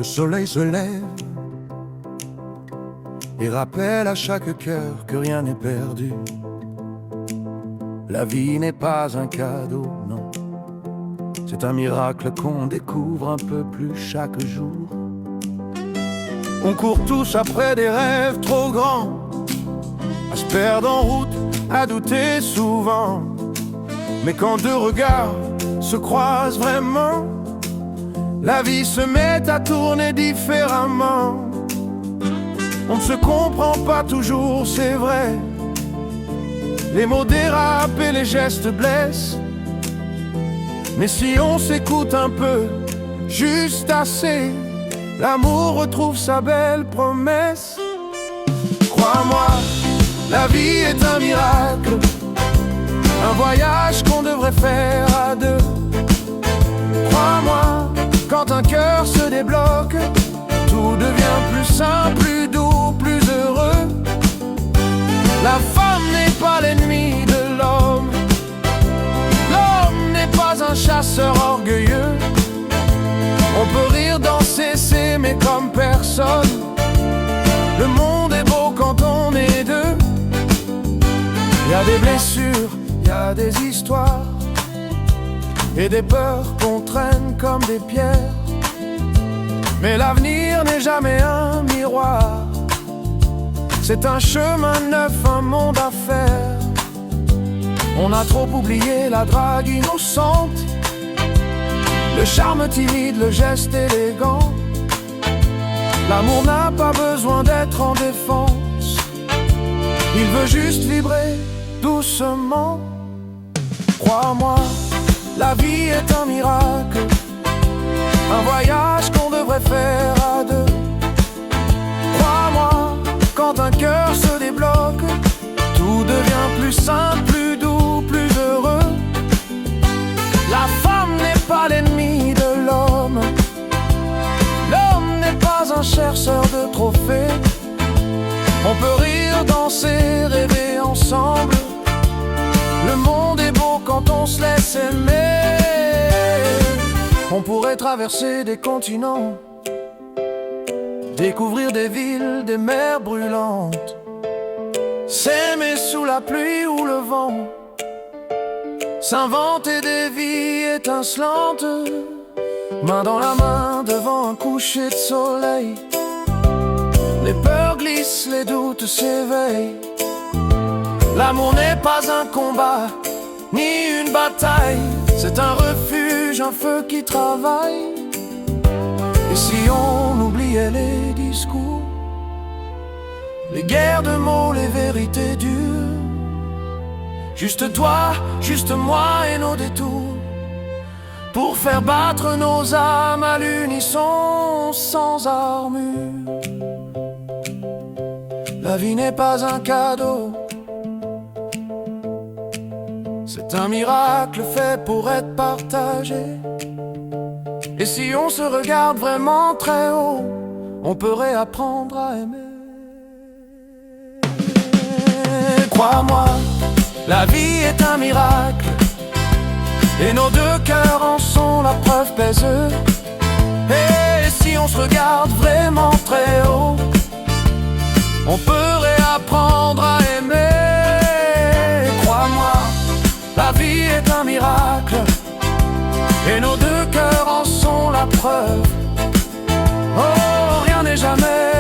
Le soleil se lève et rappelle à chaque cœur que rien n'est perdu. La vie n'est pas un cadeau, non. C'est un miracle qu'on découvre un peu plus chaque jour. On court tous après des rêves trop grands, à se perdre en route, à douter souvent. Mais quand deux regards se croisent vraiment, la vie se met à tourner différemment. On ne se comprend pas toujours, c'est vrai. Les mots dérapent et les gestes blessent. Mais si on s'écoute un peu, juste assez, l'amour retrouve sa belle promesse. Crois-moi, la vie est un miracle, un voyage qu'on devrait faire à deux. Crois-moi, quand un cœur se débloque, tout devient plus simple, plus doux, plus heureux. La femme n'est pas l'ennemi de l'homme, l'homme n'est pas un chasseur orgueilleux. On peut rire, danser, s'aimer comme personne. Le monde est beau quand on est deux. Y a des blessures, y a des histoires, et des peurs qu'on traîne comme des pierres. Mais l'avenir n'est jamais un miroir, c'est un chemin neuf, un monde à faire. On a trop oublié la drague innocente, le charme timide, le geste élégant. L'amour n'a pas besoin d'être en défense, il veut juste vibrer doucement. Crois-moi, la vie est un miracle, un voyage qu'on devrait faire à deux. Crois-moi, quand un cœur se débloque, tout devient plus simple, plus doux, plus heureux. La femme n'est pas l'ennemi de l'homme, l'homme n'est pas un chercheur de trophées. On peut rire, danser, rêver ensemble. Le monde est beau quand on se laisse aimer. On pourrait traverser des continents, découvrir des villes, des mers brûlantes, s'aimer sous la pluie ou le vent, s'inventer des vies étincelantes, main dans la main devant un coucher de soleil. Les peurs glissent, les doutes s'éveillent. L'amour n'est pas un combat, ni une bataille, c'est un refuge, un feu qui travaille. Et si on oubliait les discours, les guerres de mots, les vérités dures, juste toi, juste moi et nos détours, pour faire battre nos âmes à l'unisson sans armure. La vie n'est pas un cadeau, c'est un miracle fait pour être partagé. Et si on se regarde vraiment très haut, on peut réapprendre à aimer. Crois-moi, la vie est un miracle, et nos deux cœurs en sont la preuve pèseuse. Et si on se regarde vraiment très haut, on peut réapprendre à aimer. Crois-moi, la vie est un miracle, et nos deux cœurs en sont la preuve. Oh, rien n'est jamais